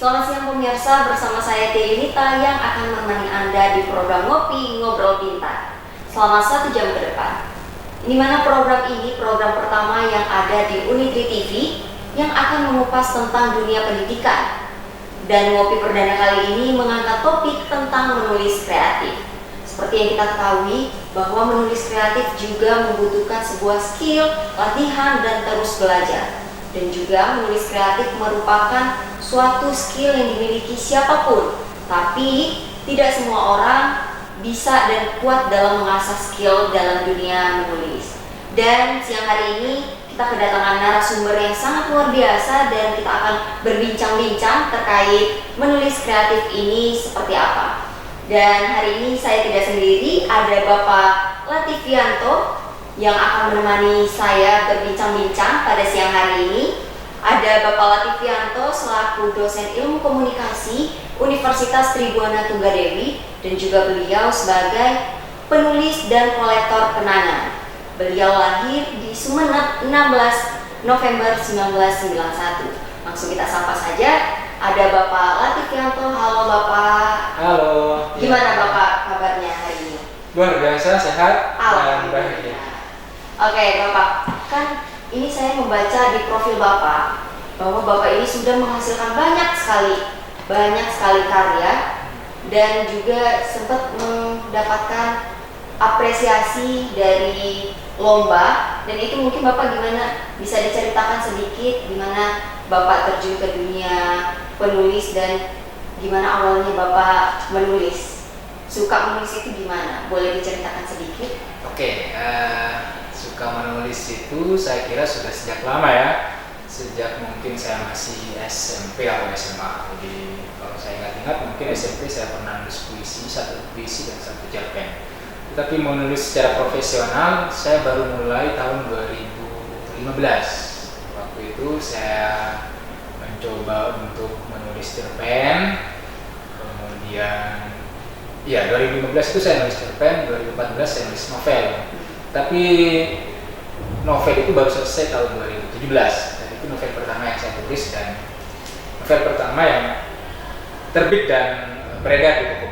Selamat siang pemirsa, bersama saya Tia Yunita yang akan menemani Anda di program Ngopi Ngobrol Pintar selama 1 jam ke depan. Di mana program ini program pertama yang ada di Unitri TV yang akan mengupas tentang dunia pendidikan. Dan Ngopi Perdana kali ini mengangkat topik tentang menulis kreatif. Seperti yang kita ketahui bahwa menulis kreatif juga membutuhkan sebuah skill, latihan, dan terus belajar. Dan juga menulis kreatif merupakan suatu skill yang dimiliki siapapun, tapi tidak semua orang bisa dan kuat dalam mengasah skill dalam dunia menulis. Dan siang hari ini kita kedatangan narasumber yang sangat luar biasa dan kita akan berbincang-bincang terkait menulis kreatif ini seperti apa. Dan hari ini saya tidak sendiri, ada Bapak Latifianto yang akan menemani saya berbincang-bincang pada siang hari ini. Ada Bapak Latifianto selaku dosen ilmu komunikasi Universitas Tribhuwana Tunggadewi dan juga beliau sebagai penulis dan kolektor kenangan. Beliau lahir di Sumeneb 16 November 1991. Langsung kita sapa saja. Ada Bapak Latifianto. Halo Bapak. Halo. Gimana Bapak kabarnya hari ini? Luar biasa, sehat dan Alhamdulillah. bahagia. Oke Bapak, kan ini saya membaca di profil Bapak bahwa Bapak ini sudah menghasilkan banyak sekali karya dan juga sempat mendapatkan apresiasi dari lomba. Dan itu mungkin Bapak gimana bisa diceritakan sedikit gimana Bapak terjun ke dunia penulis dan gimana awalnya Bapak menulis? Suka menulis itu gimana? Boleh diceritakan sedikit? Oke, suka menulis itu saya kira sudah sejak lama ya. Sejak mungkin saya masih SMP atau SMA. Jadi kalau saya ingat mungkin SMP saya pernah nulis puisi, 1 puisi dan 1 cerpen. Tetapi menulis secara profesional saya baru mulai tahun 2015. Waktu itu saya mencoba untuk menulis cerpen. Kemudian 2015 itu saya nulis cerpen, 2014 saya nulis novel. Tapi novel itu baru selesai tahun 2017. Dan itu novel pertama yang saya tulis dan novel pertama yang terbit dan beredar di buku.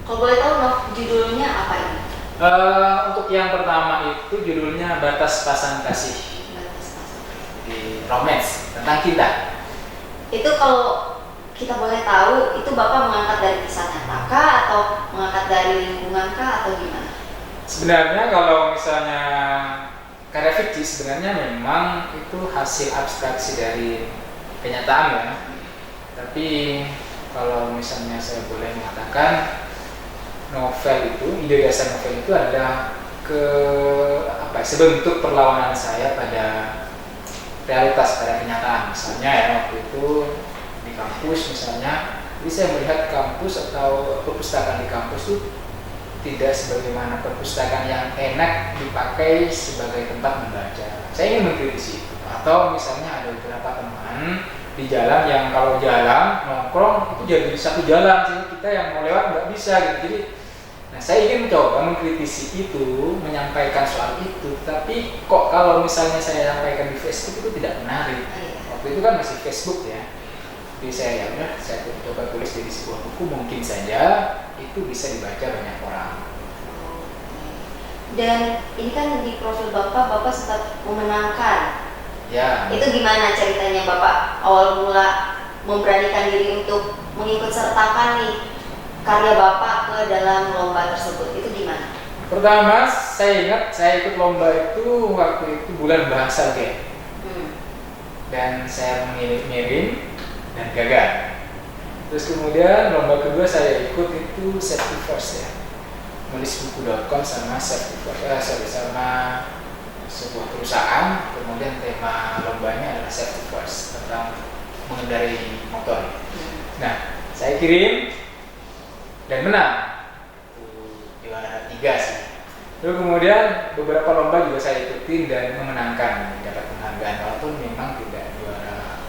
Kalau boleh tahu judulnya apa ini? Untuk yang pertama itu judulnya Batas Pasang Kasih. Di romance tentang cinta. Itu kalau kita boleh tahu, itu Bapak mengangkat dari kisah nyata kah atau mengangkat dari lingkungan kah atau gimana? Sebenarnya kalau misalnya karya fiksi sebenarnya memang itu hasil abstraksi dari kenyataan ya. Tapi kalau misalnya saya boleh mengatakan novel itu, ide dasar novel itu ada sebentuk perlawanan saya pada realitas, pada kenyataan. Misalnya ya waktu itu di kampus misalnya, jadi saya melihat kampus atau perpustakaan di kampus itu tidak sebagaimana perpustakaan yang enak dipakai sebagai tempat membaca. Saya ingin mengkritisi itu. Atau misalnya ada beberapa teman di jalan yang kalau jalan nongkrong itu jadi satu jalan sehingga kita yang mau lewat nggak bisa gitu. Jadi, saya ingin mencoba mengkritisi itu, menyampaikan soal itu. Tapi kok kalau misalnya saya sampaikan di Facebook itu tidak menarik. Waktu itu kan masih Facebook ya. Jadi saya coba tulis di sebuah buku, mungkin saja itu bisa dibaca banyak orang. Dan ini kan di profil Bapak sempat memenangkan. Ya. Itu gimana ceritanya Bapak awal mula memberanikan diri untuk mengikut sertakan nih karya Bapak ke dalam lomba tersebut? Itu gimana? Pertama, saya ingat saya ikut lomba itu waktu itu bulan bahasa G. Dan saya mengirim dan gagal. Terus kemudian lomba kedua saya ikut itu Safety First ya, nulisbuku.com sama Safety First, sama sebuah perusahaan. Kemudian tema lombanya adalah Safety First, tentang mengendarai motor. Nah, saya kirim dan menang, juara 3 sih. Lalu kemudian beberapa lomba juga saya ikutin dan memenangkan, dapat penghargaan walaupun memang tidak juara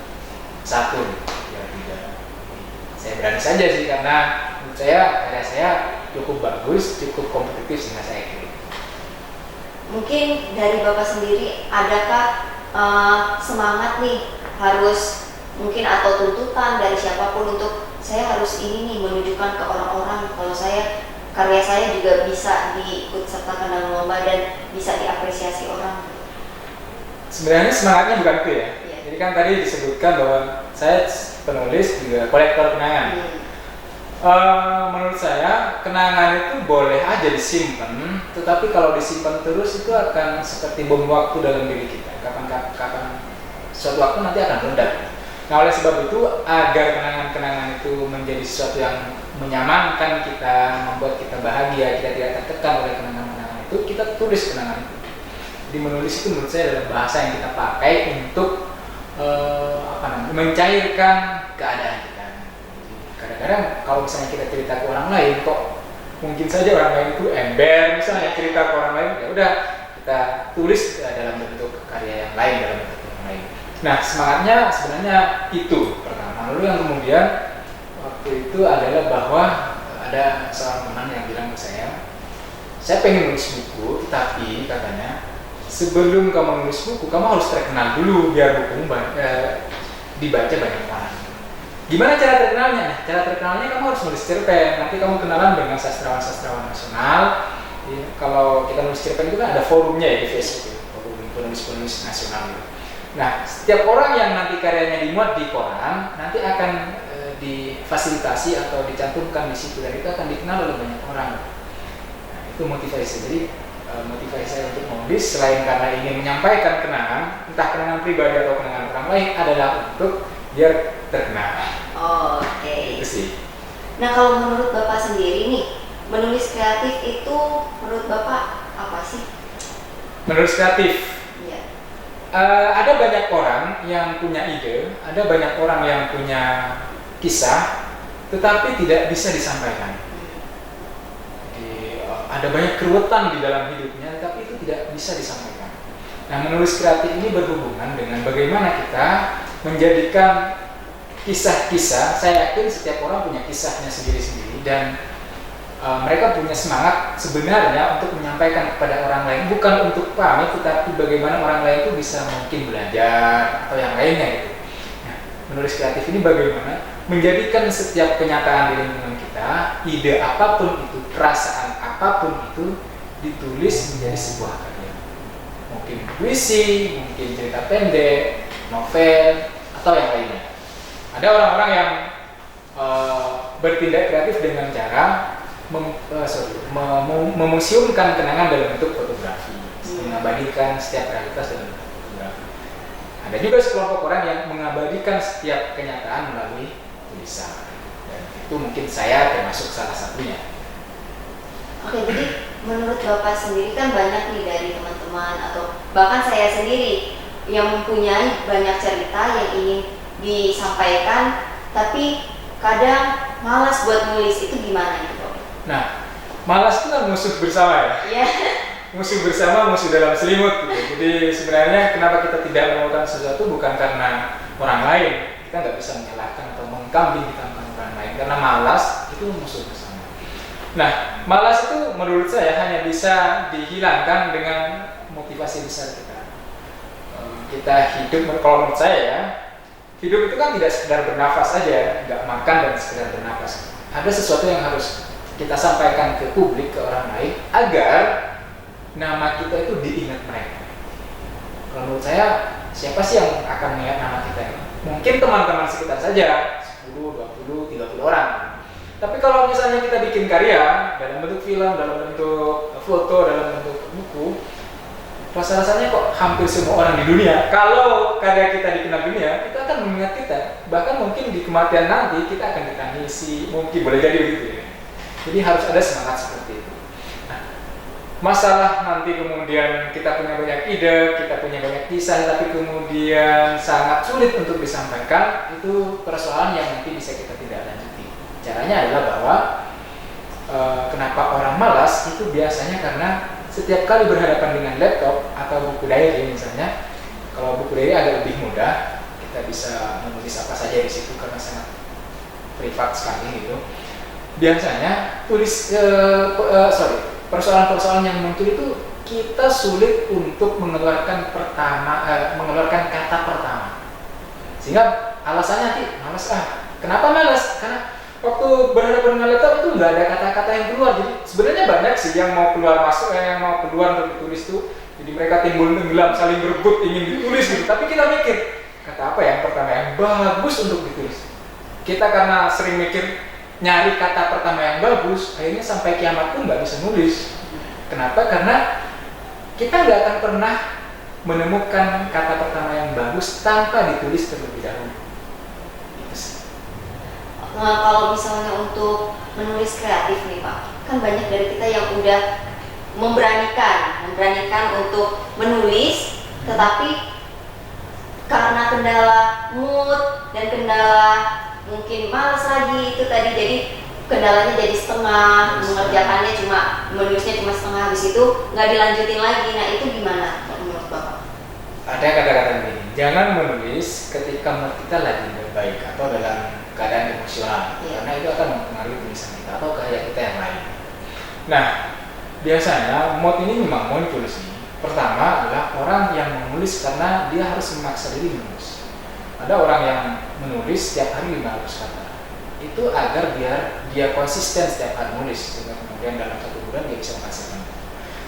1. Saya berani saja sih karena menurut saya karya saya cukup bagus, cukup kompetitif sehingga saya kirim. Mungkin dari Bapak sendiri adakah semangat nih harus mungkin atau tuntutan dari siapapun untuk saya harus ini nih menunjukkan ke orang-orang kalau karya saya juga bisa diikut sertakan dalam lomba dan bisa diapresiasi orang. Sebenarnya semangatnya bukan itu ya. Iya. Jadi kan tadi disebutkan bahwa saya penulis juga kolektor kenangan. Menurut saya kenangan itu boleh aja disimpan, tetapi kalau disimpan terus itu akan seperti bom waktu dalam diri kita. Kapan suatu waktu nanti akan meledak. Nah, oleh sebab itu agar kenangan-kenangan itu menjadi sesuatu yang menyamankan kita, membuat kita bahagia, kita tidak tertekan oleh kenangan-kenangan itu, kita tulis kenangan itu. Jadi menulis itu menurut saya adalah bahasa yang kita pakai untuk mencairkan keadaan kita. Kadang-kadang kalau misalnya kita cerita ke orang lain, kok mungkin saja orang lain itu ember, misalnya cerita ke orang lain, ya udah kita tulis dalam bentuk karya yang lain, dalam bentuk yang lain. Nah, semangatnya sebenarnya itu pertama. Lalu yang kemudian waktu itu adalah bahwa ada seorang teman yang bilang ke saya pengen nulis buku, tetapi katanya sebelum kamu nulis buku, kamu harus terkenal dulu biar bukumu dibaca banyak orang. Gimana cara terkenalnya? Nah, cara terkenalnya kamu harus nulis cerpen. Nanti kamu kenalan dengan sastrawan-sastrawan nasional. Ya, kalau kita nulis cerpen itu kan ada forumnya ya di Facebook, forum penulis-penulis nasional. Nah, setiap orang yang nanti karyanya dimuat di koran, nanti akan difasilitasi atau dicantumkan di situ dan itu akan dikenal oleh banyak orang. Nah, itu motivasi. Jadi motivasi saya untuk menulis selain karena ingin menyampaikan kenangan, entah kenangan pribadi atau kenangan orang lain, adalah untuk biar terkenal. Oke. Itu sih. Nah, kalau menurut Bapak sendiri nih, menulis kreatif itu menurut Bapak apa sih? Menulis kreatif. Iya. Ada banyak orang yang punya ide, ada banyak orang yang punya kisah, tetapi tidak bisa disampaikan. Jadi, ada banyak keruwetan di dalam hidupnya, tapi itu tidak bisa disampaikan. Nah, menulis kreatif ini berhubungan dengan bagaimana kita menjadikan kisah-kisah. Saya yakin setiap orang punya kisahnya sendiri-sendiri dan mereka punya semangat sebenarnya untuk menyampaikan kepada orang lain, bukan untuk pamit, tetapi bagaimana orang lain itu bisa mungkin belajar atau yang lainnya gitu. Nah, menulis kreatif ini bagaimana menjadikan setiap kenyataan di lingkungan kita, ide apapun itu, perasaan apapun itu ditulis menjadi sebuah karya. Mungkin puisi, mungkin cerita pendek, novel, atau yang lainnya. Ada orang-orang yang bertindak kreatif dengan cara memuseumkan kenangan dalam bentuk fotografi, mengabadikan setiap realitas dalam bentuk fotografi. Ada juga sekelompok orang yang mengabadikan setiap kenyataan melalui tulisan, dan itu mungkin saya termasuk salah satunya. Oke, jadi menurut Bapak sendiri kan banyak nih dari teman-teman atau bahkan saya sendiri yang mempunyai banyak cerita yang ingin disampaikan, tapi kadang malas buat nulis. Itu gimana itu, Pak? Nah, malas itu kan musuh bersama ya. Iya. Musuh bersama, musuh dalam selimut gitu. Jadi sebenarnya kenapa kita tidak melakukan sesuatu bukan karena orang lain. Kita nggak bisa menyalahkan atau mengkambing hitamkan orang lain, karena malas itu musuh bersama. Nah, malas itu menurut saya hanya bisa dihilangkan dengan motivasi besar kita. Kita hidup, kalau menurut saya ya, hidup itu kan tidak sekedar bernafas saja, nggak makan dan sekedar bernafas. Ada sesuatu yang harus kita sampaikan ke publik, ke orang lain, agar nama kita itu diingat mereka. Kalau menurut saya, siapa sih yang akan mengingat nama kita ini? Mungkin teman-teman sekitar saja, 10, 20, 30 orang. Tapi kalau misalnya kita bikin karya dalam bentuk film, dalam bentuk foto, dalam bentuk buku, rasa-rasanya kok hampir semua orang di dunia, kalau karya kita dikenal dunia, itu akan mengingat kita. Bahkan mungkin di kematian nanti kita akan ditangisi, mungkin boleh jadi begitu ya. Jadi harus ada semangat seperti itu. Nah, masalah nanti kemudian kita punya banyak ide, kita punya banyak kisah, tapi kemudian sangat sulit untuk disampaikan, itu persoalan yang nanti bisa kita tidak lanjuti. Caranya adalah bahwa kenapa orang malas itu biasanya karena setiap kali berhadapan dengan laptop atau buku diary misalnya, kalau buku diary agak lebih mudah, kita bisa menulis apa saja di situ karena sangat privat sekali gitu. Biasanya persoalan-persoalan yang muncul itu kita sulit untuk mengeluarkan kata pertama, sehingga alasannya nanti malas Kenapa malas? Karena waktu berhadapan dengan laptop itu nggak ada kata-kata yang keluar. Jadi sebenarnya banyak sih yang mau keluar masuk, yang mau keluar untuk ditulis tuh. Jadi mereka timbul tenggelam, saling berebut ingin ditulis gitu. Tapi kita mikir kata apa yang pertama yang bagus untuk ditulis. Kita karena sering mikir nyari kata pertama yang bagus, akhirnya sampai kiamat pun nggak bisa nulis. Kenapa? Karena kita nggak akan pernah menemukan kata pertama yang bagus tanpa ditulis terlebih dahulu. Nah, kalau misalnya untuk menulis kreatif nih Pak, kan banyak dari kita yang udah memberanikan untuk menulis, tetapi karena kendala mood dan kendala mungkin malas lagi itu tadi, jadi kendalanya jadi setengah, mengerjakannya menulisnya cuma setengah, habis itu nggak dilanjutin lagi. Nah itu gimana menurut Bapak? Ada kata-kata begini, jangan menulis ketika mood kita lagi baik atau dalam keadaan emosional, karena itu akan mempengaruhi tulisan kita atau karya kita yang lain. Nah, biasanya mood ini memang muncul sih. Pertama adalah orang yang menulis karena dia harus memaksa diri menulis. Ada orang yang menulis setiap hari 500 kata. Itu agar biar dia konsisten setiap hari menulis, sehingga kemudian dalam 1 bulan dia bisa menghasilkan.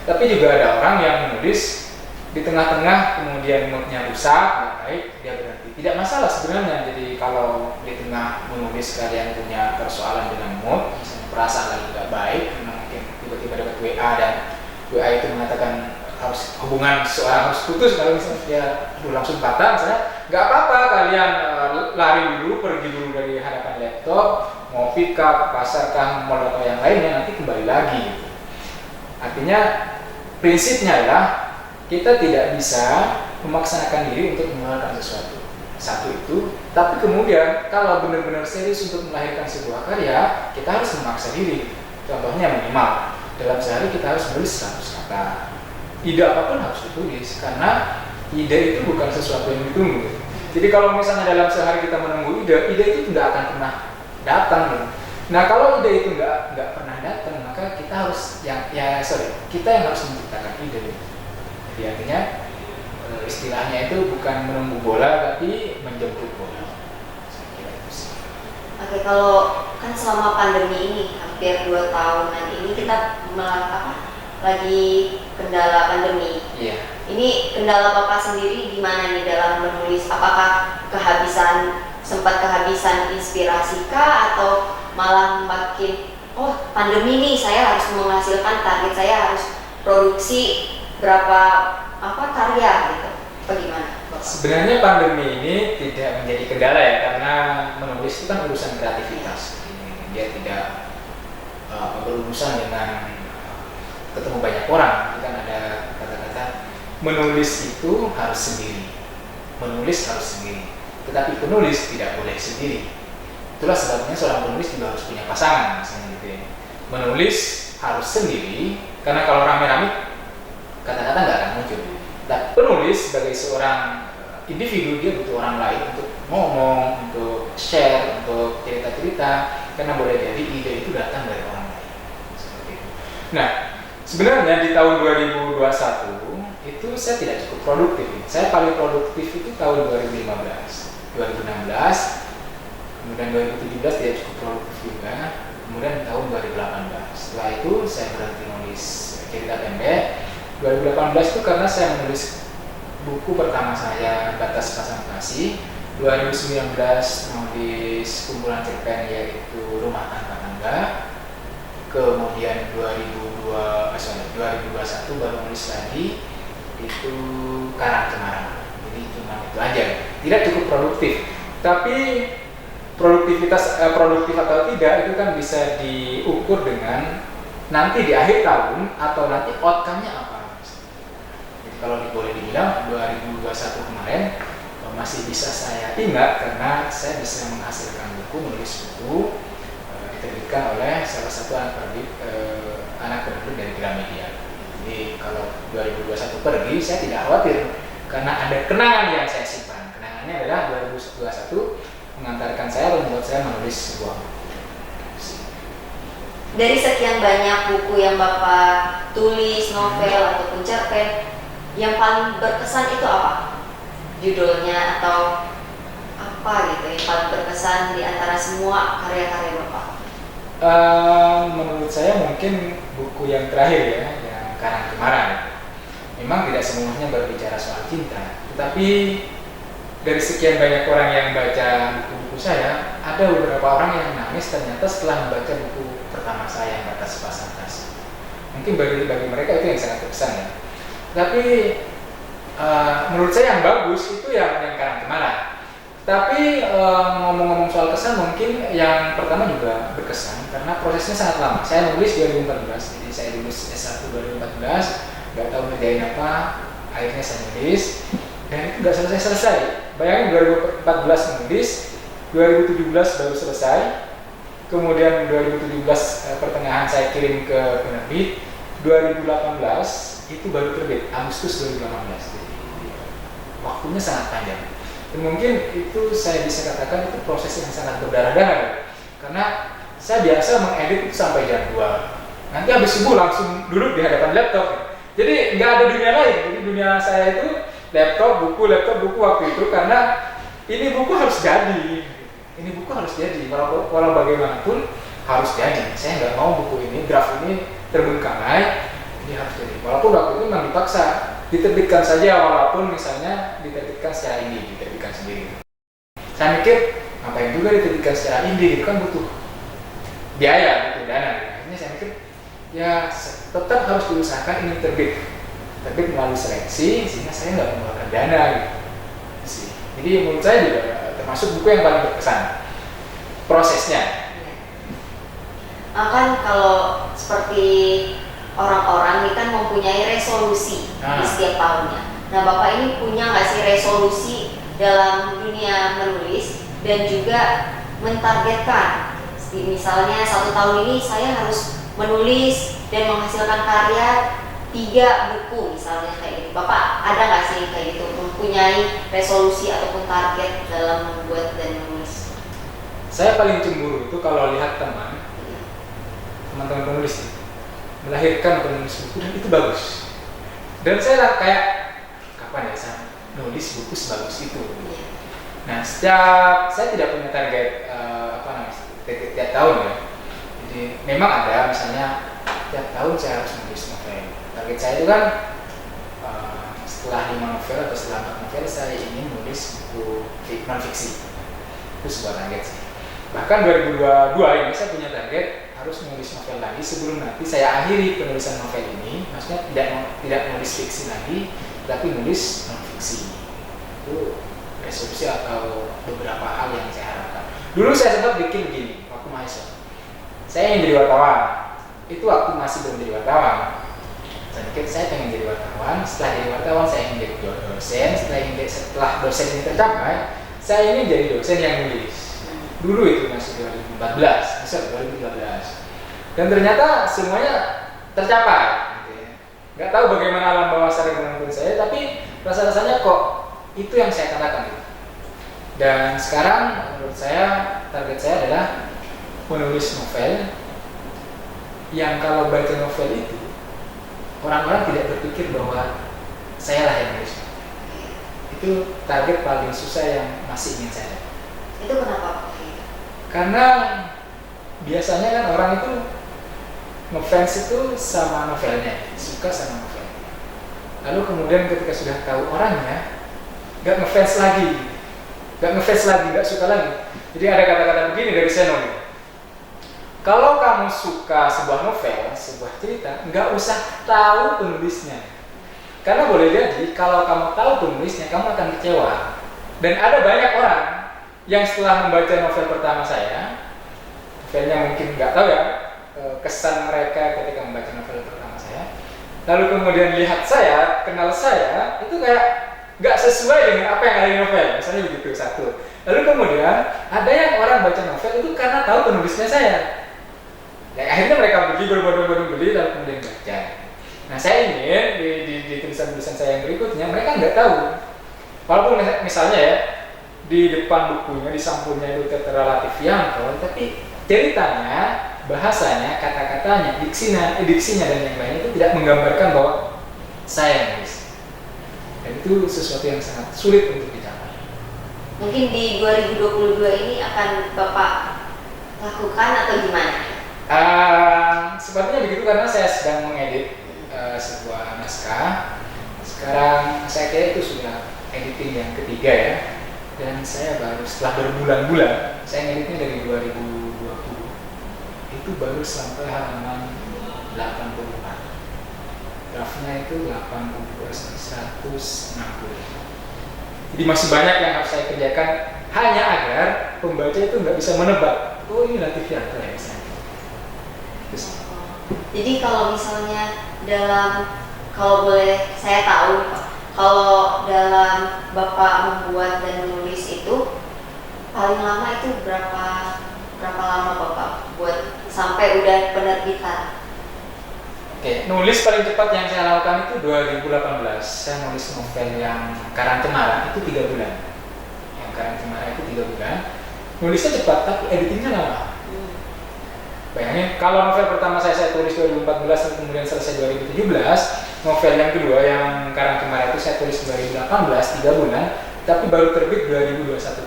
Tapi juga ada orang yang menulis di tengah-tengah kemudian moodnya rusak, nggak baik, dia berhenti. Tidak masalah sebenarnya. Jadi kalau di tengah menulis kalian punya persoalan dengan mood, misalnya perasaan lagi nggak baik, mungkin tiba-tiba dapat WA dan WA itu mengatakan harus hubungan seorang harus putus, kalau misalnya dia langsung patah, misalnya nggak apa-apa kalian lari dulu, pergi dulu dari hadapan laptop, ngopi kah, ke pasar kah, mall atau yang lainnya, nanti kembali lagi gitu. Artinya prinsipnya adalah kita tidak bisa memaksakan diri untuk mengeluarkan sesuatu. Satu itu, tapi kemudian kalau benar-benar serius untuk melahirkan sebuah karya, kita harus memaksa diri. Contohnya minimal dalam sehari kita harus menulis 100 kata. Ide apapun harus ditulis, karena ide itu bukan sesuatu yang ditunggu. Jadi kalau misalnya dalam sehari kita menunggu ide itu tidak akan pernah datang. Nah kalau ide itu nggak pernah datang, maka kita harus kita yang harus menciptakan ide. Jadi artinya istilahnya itu bukan menunggu bola, tapi menjemput bola. Oke, kalau kan selama pandemi ini hampir 2 tahunan ini kita lagi kendala pandemi. Iya. Ini kendala Bapak sendiri gimana nih dalam menulis? Apakah sempat kehabisan inspirasi kah, atau malah makin pandemi nih saya harus menghasilkan, target saya harus produksi berapa karya gitu? Bagaimana Bapak? Sebenarnya pandemi ini tidak menjadi kendala ya, karena menulis itu kan urusan kreativitas. Dia tidak berurusan dengan ketemu banyak orang. Kan ada kata-kata menulis itu harus sendiri, tetapi penulis tidak boleh sendiri. Itulah sebabnya seorang penulis juga harus punya pasangan, misalnya gitu ya. Menulis harus sendiri, karena kalau rame-rame kata-kata nggak akan muncul. Dan penulis sebagai seorang individu, dia butuh orang lain untuk ngomong, untuk share, untuk cerita-cerita, karena boleh jadi ide itu datang dari orang lain. Seperti itu. Nah, sebenarnya di tahun 2021 itu saya tidak cukup produktif. Saya paling produktif itu tahun 2015, 2016, kemudian 2017 tidak cukup produktif juga, kemudian tahun 2018. Setelah itu saya berhenti nulis cerita pendek. 2018 itu karena saya menulis buku pertama saya, Batas Pasang Kasih. 2019 menulis kumpulan cerpen yaitu Rumah Tanpa Tangga. Kemudian 2021 baru nulis lagi itu Karang Cemara. Jadi cuma itu aja, tidak cukup produktif. Tapi produktif atau tidak itu kan bisa diukur dengan nanti di akhir tahun atau nanti outcome-nya apa. Jadi kalau boleh dibilang 2021 kemarin masih bisa saya ingat karena saya bisa menghasilkan buku, menulis buku diterbitkan oleh salah satu anak penerbit dari Gramedia. Jadi kalau 2021 pergi, saya tidak khawatir karena ada kenangan yang saya simpan. Kenangannya adalah 2021 mengantarkan saya atau membuat saya menulis sebuah buku. Dari sekian banyak buku yang Bapak tulis, novel ataupun cerpen, yang paling berkesan itu apa? Judulnya atau apa gitu yang paling berkesan di antara semua karya-karya Bapak? Menurut saya mungkin buku yang terakhir ya, yang Karang Kemaran. Memang tidak semuanya berbicara soal cinta, tetapi dari sekian banyak orang yang baca buku-buku saya, ada beberapa orang yang nangis ternyata setelah membaca buku pertama saya yang Batas Sepasang Tas. Mungkin bagi mereka itu yang sangat berkesan ya. Tapi menurut saya yang bagus itu yang Karang Kemaran. Tapi ngomong-ngomong soal kesan, mungkin yang pertama juga berkesan karena prosesnya sangat lama. Saya nulis 2014, jadi saya lulus S1 2014, nggak tahu ngerjain apa, akhirnya saya nulis dan itu nggak selesai. Bayangin 2014 nulis, 2017 baru selesai, kemudian 2017 pertengahan saya kirim ke penerbit, 2018 itu baru terbit, Agustus 2018. Jadi, waktunya sangat panjang. Dan mungkin itu saya bisa katakan itu proses yang sangat berdarah-darah karena saya biasa mengedit itu sampai jam 2. Nanti habis subuh langsung duduk di hadapan laptop. Jadi nggak ada dunia lain. Jadi dunia saya itu laptop, buku waktu itu karena ini buku harus jadi. Ini buku harus jadi. Walau bagaimanapun harus jadi. Saya nggak mau buku ini, draft ini terbengkalai. Ini harus jadi. Walaupun waktu itu memang dipaksa diterbitkan saja, walaupun misalnya diterbitkan secara indie, diterbitkan sendiri. Saya mikir ngapain juga diterbitkan secara indie, itu kan butuh biaya, butuh dana. Akhirnya saya mikir ya tetap harus diusahakan ini terbit melalui seleksi sehingga saya nggak mengeluarkan dana gitu. Jadi menurut saya juga termasuk buku yang paling berkesan prosesnya. Kan kalau seperti orang-orang ini kan mempunyai resolusi di setiap tahunnya. Nah, Bapak ini punya nggak sih resolusi dalam dunia menulis dan juga mentargetkan? Misalnya 1 tahun ini saya harus menulis dan menghasilkan karya 3 buku misalnya kayak gitu. Bapak ada nggak sih kayak gitu, mempunyai resolusi ataupun target dalam membuat dan menulis? Saya paling cemburu itu kalau lihat teman-teman penulis melahirkan penulis buku dan itu bagus. Dan saya kayak kapan ya saya nulis buku sebagus itu. Nah, saya tidak punya target tiap tahun ya. Jadi memang ada misalnya tiap tahun saya harus menulis novel. Target saya itu kan setelah 5 novel atau setelah 4 novel saya ingin menulis buku non fiksi. Itu sebuah target sih. Bahkan 2022 ini saya punya target harus menulis novel lagi sebelum nanti saya akhiri penulisan novel ini. Maksudnya tidak menulis fiksi lagi, tapi menulis non fiksi. Itu resolusi atau beberapa hal yang saya harapkan. Dulu saya sempat bikin begini waktu mahasiswa. Saya ingin jadi wartawan. Itu waktu masih belum jadi wartawan. Saya pengen jadi wartawan. Setelah jadi wartawan saya ingin jadi dosen. Setelah dosen ini tercapai, saya ingin jadi dosen yang nulis. Dulu itu masih 2014. Dan ternyata semuanya tercapai. Nggak tahu bagaimana alam bawah sadar menuntun saya, tapi rasa-rasanya kok itu yang saya katakan. Dan sekarang menurut saya target saya adalah menulis novel yang kalau baca novel itu orang-orang tidak berpikir bahwa saya lah yang nulis. Itu target paling susah yang masih ingin saya. Itu kenapa? Karena biasanya kan orang itu ngefans itu sama novelnya, suka sama novelnya. Lalu kemudian ketika sudah tahu orangnya, nggak ngefans lagi, nggak suka lagi. Jadi ada kata-kata begini dari Seno. Kalau kamu suka sebuah novel, sebuah cerita, nggak usah tahu penulisnya. Karena boleh jadi kalau kamu tahu penulisnya, kamu akan kecewa. Dan ada banyak orang yang setelah membaca novel pertama saya, novelnya mungkin nggak tahu ya, kesan mereka ketika membaca novel pertama saya, lalu kemudian lihat saya, kenal saya, itu kayak nggak sesuai dengan apa yang ada di novel, misalnya begitu satu. Lalu kemudian ada yang orang baca novel itu karena tahu penulisnya saya. Ya, akhirnya mereka berbondong-bondong beli lalu kemudian baca. Nah, saya ingin di tulisan-tulisan saya yang berikutnya mereka nggak tahu. Walaupun misalnya ya di depan bukunya, di sampulnya itu relatif Yanto, tapi ceritanya, bahasanya, kata-katanya, diksinya dan yang lainnya itu tidak menggambarkan bahwa saya yang nulis. Dan itu sesuatu yang sangat sulit untuk dicapai. Mungkin di 2022 ini akan Bapak lakukan atau gimana? Sepertinya begitu karena saya sedang mengedit sebuah naskah. Sekarang saya kira itu sudah editing yang ketiga ya. Dan saya baru setelah berbulan-bulan, saya ngeditnya dari 2020. Itu baru sampai halaman 84. Draftnya itu 80 160. Jadi masih banyak yang harus saya kerjakan hanya agar pembaca itu nggak bisa menebak. Oh ini Lativianto ya misalnya. Terus, jadi kalau misalnya kalau boleh saya tahu nih Pak, kalau dalam Bapak membuat dan menulis itu paling lama itu berapa lama Bapak buat sampai udah penerbitan? Oke, nulis paling cepat yang saya lakukan itu 2018. Saya nulis novel yang Karang Cemara itu 3 bulan. Yang Karang Cemara itu 3 bulan. Nulisnya cepat, tapi editingnya lama. Bayangin, kalau novel pertama saya tulis 2014 dan kemudian selesai 2017. Novel yang kedua yang Karang Cemara itu saya tulis 2018, 3 bulan, tapi baru terbit 2021.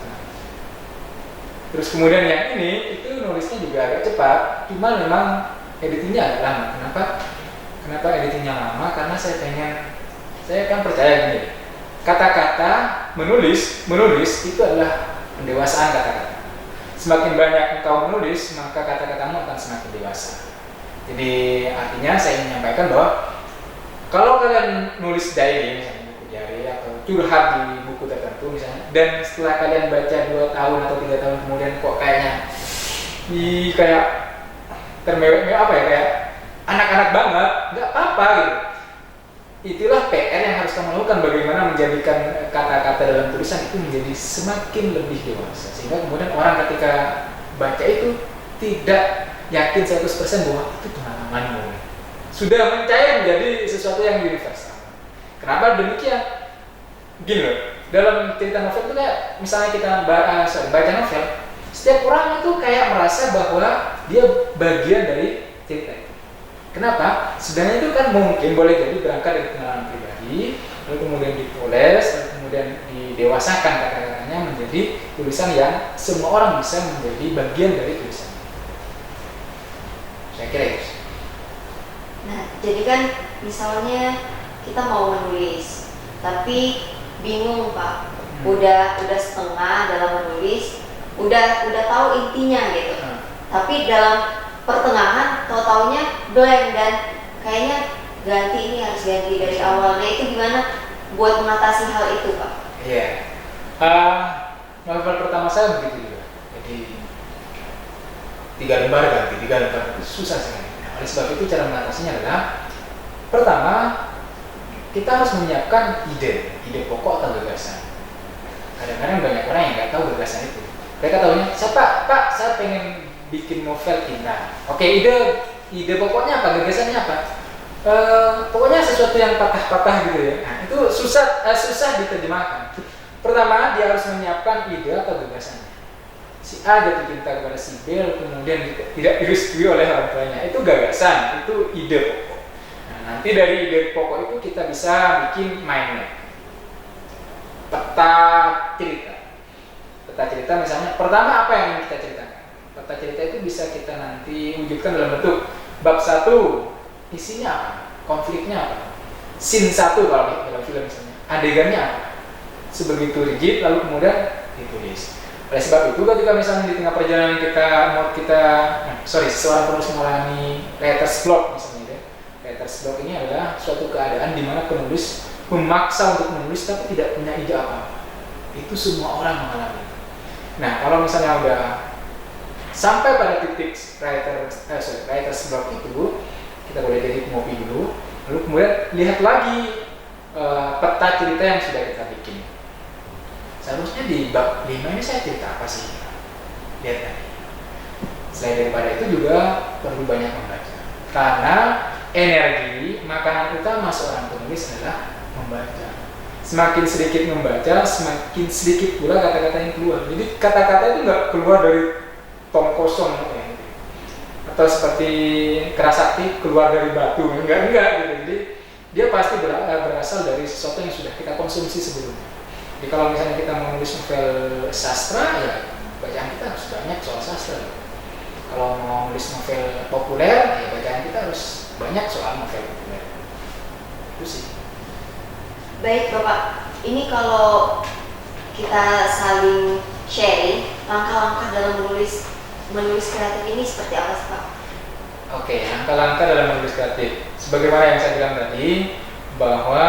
Terus kemudian yang ini itu nulisnya juga agak cepat, cuma memang editingnya agak lama. Kenapa editingnya lama? Karena saya kan percaya gini, kata-kata menulis itu adalah pendewasaan kata-kata. Semakin banyak engkau menulis, maka kata-katamu akan semakin dewasa. Jadi artinya saya ingin menyampaikan bahwa kalau kalian nulis diary, misalnya buku diary atau curhat di buku tertentu misalnya, dan setelah kalian baca 2 tahun atau 3 tahun kemudian kok kayaknya kayak termewek-mewek kayak anak-anak banget, nggak apa-apa gitu. Itulah PR yang harus kamu lakukan, bagaimana menjadikan kata-kata dalam tulisan itu menjadi semakin lebih dewasa, sehingga kemudian orang ketika baca itu tidak yakin 100% bahwa itu pengalamanmu, sudah mencair menjadi sesuatu yang universal. Kenapa demikian? Gini loh, dalam cerita novel itu kayak misalnya kita baca novel, setiap orang itu kayak merasa bahwa dia bagian dari cerita itu. Kenapa? Sedangkan itu kan mungkin boleh jadi berangkat dari pengalaman pribadi, lalu kemudian dipoles, lalu kemudian didewasakan kata-katanya menjadi tulisan yang semua orang bisa menjadi bagian dari tulisan. Saya kira itu. Nah, jadi kan misalnya kita mau menulis, tapi bingung Pak, udah setengah dalam menulis, udah tahu intinya gitu, tapi dalam pertengahan taunya blank dan kayaknya ini harus ganti dari awal. Nah itu gimana buat mengatasi hal itu Pak? Iya, novel pertama saya begitu juga. Jadi 3 lembar ganti, 3 lembar itu susah sekali. Oleh sebab itu cara mengatasinya adalah pertama kita harus menyiapkan ide pokok atau gagasan. Kadang-kadang banyak orang yang nggak tahu gagasan itu. Mereka tahunya, Pak, saya pengen bikin novel cinta. Oke, ide pokoknya apa, gagasannya apa? Pokoknya sesuatu yang patah-patah gitu ya. Nah, itu susah diterjemahkan. Pertama, dia harus menyiapkan ide atau gagasannya. Si A jatuh cinta kepada si B, kemudian tidak direstui oleh orang tuanya. Itu gagasan, itu ide pokok. Nah, nanti dari ide pokok itu kita bisa bikin mindmap, peta cerita misalnya. Pertama apa yang ingin kita ceritakan? Peta cerita itu bisa kita nanti wujudkan dalam bentuk bab 1, isinya apa, konfliknya apa, scene 1 kalau dalam film misalnya, adegannya apa, sebegitu rigid lalu kemudian ditulis. Oleh sebab itu ketika misalnya di tengah perjalanan seorang penulis mengalami writer's block misalnya, writer's block ini adalah suatu keadaan di mana penulis memaksa untuk menulis tapi tidak punya ide apa-apa. Itu semua orang mengalami. Nah kalau misalnya udah sampai pada titik writer's block itu, kita boleh jadi ngopi dulu, lalu kemudian lihat lagi peta cerita yang sudah kita bikin. Seharusnya di bab 5 ini saya cerita apa sih? Lihat tadi. Selain daripada itu juga perlu banyak membaca. Karena energi, makanan utama seorang penulis adalah membaca. Semakin sedikit membaca, semakin sedikit pula kata-kata yang keluar. Jadi kata-kata itu nggak keluar dari tong kosong ya. Atau seperti kerasakti keluar dari batu, enggak gitu. Jadi dia pasti berasal dari sesuatu yang sudah kita konsumsi sebelumnya. Jadi kalau misalnya kita menulis novel sastra, ya bacaan kita harus banyak soal sastra. Kalau mau nulis novel populer, ya bacaan kita harus banyak soal novel populer. Itu sih. Baik Bapak, ini kalau kita saling sharing langkah-langkah dalam menulis kreatif ini seperti apa sih Pak? Oke, langkah-langkah dalam menulis kreatif. Sebagaimana yang saya bilang tadi, bahwa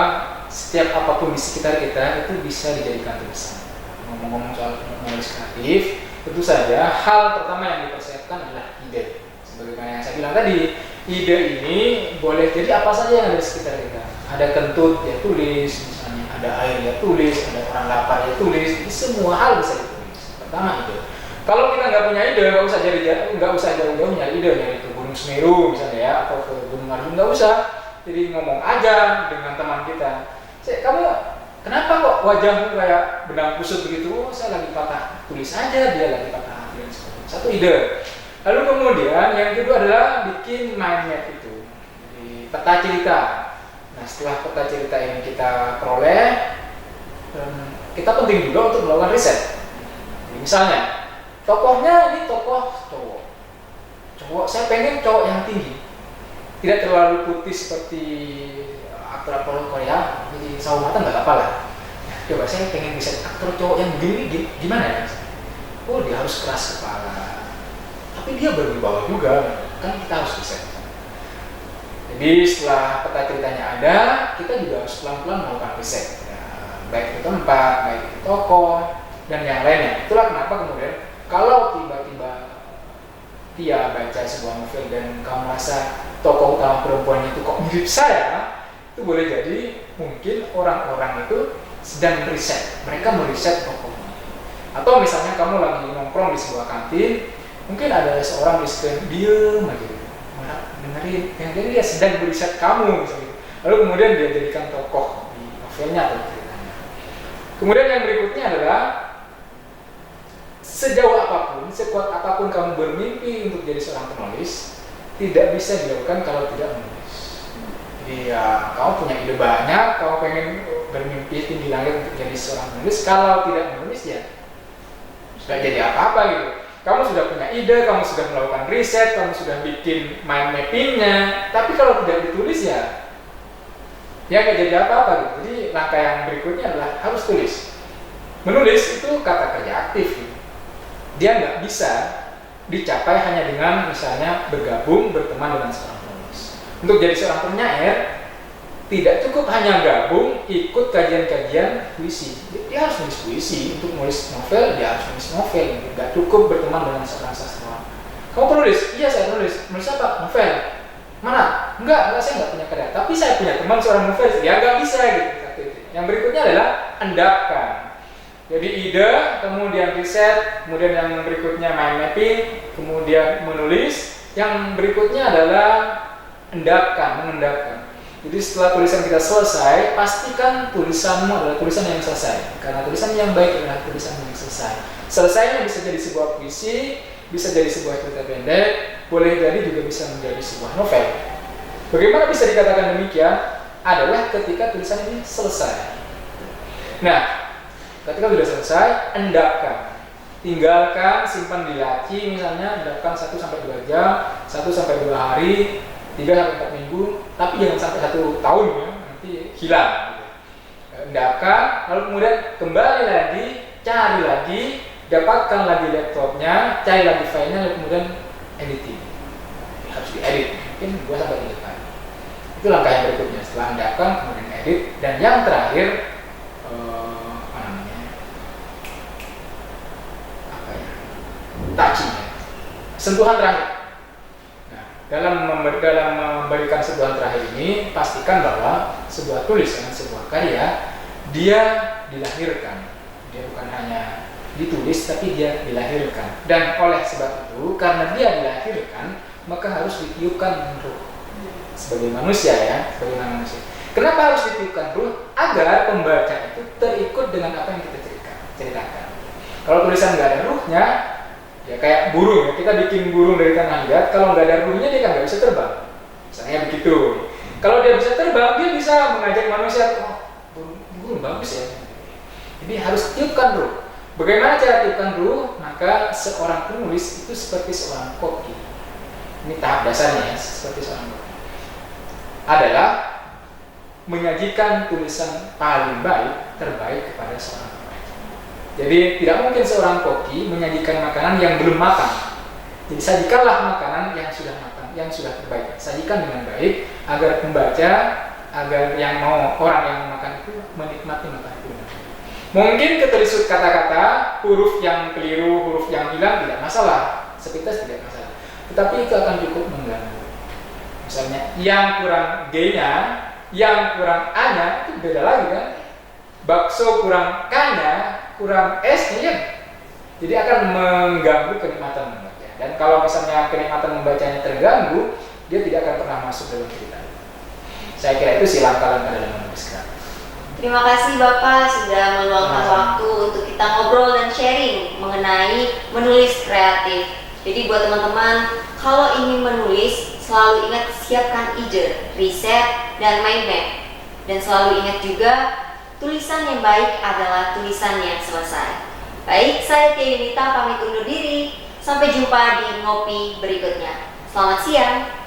setiap apapun di sekitar kita itu bisa dijadikan tulisan. Ngomong-ngomong soal menulis kreatif, tentu saja hal pertama yang dipersiapkan adalah ide. Sebagaimana yang saya bilang tadi, ide ini boleh jadi apa saja yang ada di sekitar kita. Ada kentut ya tulis, misalnya ada air ya tulis, ada orang lapar ya tulis. Jadi semua hal bisa ditulis. Pertama ide. Kalau kita nggak punya ide, nggak usah jauh-jauh nyari ide, nyari ke Gunung Semeru misalnya ya, atau ke Gunung Arjuna, nggak usah. Jadi ngomong aja dengan teman kita. Kamu kenapa kok wajahmu kayak benang kusut begitu? Oh, saya lagi patah. Tulis aja, dia lagi patah. Satu ide. Lalu kemudian yang kedua adalah bikin mind map itu. Jadi peta cerita. Nah, setelah peta cerita ini kita peroleh, kita penting juga untuk melakukan riset. Jadi, misalnya, tokohnya ini tokoh cowok. Saya pengen cowok yang tinggi. Tidak terlalu putih seperti aktor Korea, jadi sawo mata nggak apa-apa lah. Coba saya pengen bisa aktor cowok yang begini gimana ya? Oh, dia harus keras kepala, tapi dia berwibawa juga, kan kita harus bisa. Jadi setelah peta ceritanya ada, kita juga harus pelan-pelan melakukan riset, ya, baik itu tempat, baik itu tokoh, dan yang lainnya. Itulah kenapa kemudian kalau tiba-tiba dia baca sebuah novel dan kamu merasa tokoh utama perempuannya itu kok mirip saya, itu boleh jadi mungkin orang-orang itu sedang riset, mereka meriset tokohnya. Atau misalnya kamu lagi nongkrong di sebuah kantin, mungkin ada seorang di sekitar diem aja, dengerin, jadi dia sedang meriset kamu misalnya. Lalu kemudian dia jadikan tokoh di novelnya atau ceritanya. Kemudian yang berikutnya adalah sejauh apapun, sekuat apapun kamu bermimpi untuk jadi seorang penulis, tidak bisa dilakukan kalau tidak menulis. Jadi ya, kamu punya ide banyak, kamu pengen bermimpi tinggi langit untuk jadi seorang penulis, kalau tidak menulis ya sudah jadi apa-apa gitu. Kamu sudah punya ide, kamu sudah melakukan riset, kamu sudah bikin mind mappingnya, tapi kalau tidak ditulis ya nggak jadi apa-apa gitu. Jadi langkah yang berikutnya adalah harus tulis. Menulis itu kata kerja aktif gitu. Dia nggak bisa dicapai hanya dengan misalnya bergabung, berteman dengan seorang penulis. Untuk jadi seorang penyair, tidak cukup hanya gabung, ikut kajian-kajian puisi. Dia harus nulis puisi. Untuk nulis novel, dia harus nulis novel. Nggak cukup berteman dengan seorang sastrawan. Kamu penulis? Iya, saya nulis. Nulis apa? Novel. Mana? Enggak, saya nggak punya karya. Tapi saya punya teman seorang novel. Ya nggak bisa gitu. Yang berikutnya adalah endapkan. Jadi ide, kemudian riset, kemudian yang berikutnya mind mapping, kemudian menulis. Yang berikutnya adalah mengendapkan. Jadi setelah tulisan kita selesai, pastikan tulisanmu adalah tulisan yang selesai. Karena tulisan yang baik adalah tulisan yang selesai. Selesainya bisa jadi sebuah puisi, bisa jadi sebuah cerita pendek, boleh jadi juga bisa menjadi sebuah novel. Bagaimana bisa dikatakan demikian? Adalah ketika tulisan ini selesai. Nah, ketika sudah selesai, endapkan. Tinggalkan, simpan di laci misalnya, endapkan 1-2 jam, 1-2 hari, 3-4 minggu, tapi jangan sampai 1 tahun ya, nanti hilang gitu. Endapkan, lalu kemudian kembali lagi, cari lagi, dapatkan lagi laptopnya, cari lagi filenya, lalu kemudian editing. Harus diedit, mungkin 2-3 kali. Itu langkah yang berikutnya. Setelah endapkan, kemudian edit, dan yang terakhir touching, sentuhan terakhir. Nah, dalam memberikan sentuhan terakhir ini, pastikan bahwa sebuah tulisan, sebuah karya, dia dilahirkan. Dia bukan hanya ditulis, tapi dia dilahirkan. Dan oleh sebab itu, karena dia dilahirkan, maka harus ditiupkan ruh. Sebagai manusia ya, sebagai manusia. Kenapa harus ditiupkan ruh? Agar pembaca itu terikut dengan apa yang kita ceritakan. Kalau tulisan nggak ada ruhnya, ya kayak burung ya, kita bikin burung dari tanah liat, kalau nggak ada ruhnya dia kan nggak bisa terbang. Misalnya begitu. Kalau dia bisa terbang, dia bisa mengajak manusia, oh burung bagus ya. Jadi harus tiupkan dulu. Bagaimana cara tiupkan dulu? Maka seorang penulis itu seperti seorang koki. Ini tahap dasarnya ya, seperti seorang koki. Adalah menyajikan tulisan paling baik, terbaik kepada seorang pembaca. Jadi tidak mungkin seorang koki menyajikan makanan yang belum matang. Jadi sajikanlah makanan yang sudah matang, yang sudah terbaik. Sajikan dengan baik agar pembaca, agar yang mau orang yang makan itu menikmati makanan itu. Mungkin ketelisut kata-kata, huruf yang keliru, huruf yang hilang tidak masalah, sepintas tidak masalah. Tetapi itu akan cukup mengganggu. Misalnya yang kurang G-nya, yang kurang A-nya itu beda lagi kan. Bakso kurang K-nya, kurang S-nya ya. Jadi akan mengganggu kenikmatan membaca. Dan kalau misalnya kenikmatan membacanya terganggu, dia tidak akan pernah masuk dalam cerita. Saya kira itu sih langkah-langkah dalam menulis kreatif. Terima kasih Bapak sudah meluangkan waktu untuk kita ngobrol dan sharing mengenai menulis kreatif. Jadi buat teman-teman, kalau ingin menulis, selalu ingat siapkan ide, riset, dan mind map. Dan selalu ingat juga, tulisan yang baik adalah tulisan yang selesai. Baik, saya Tia Yunita pamit undur diri. Sampai jumpa di ngopi berikutnya. Selamat siang.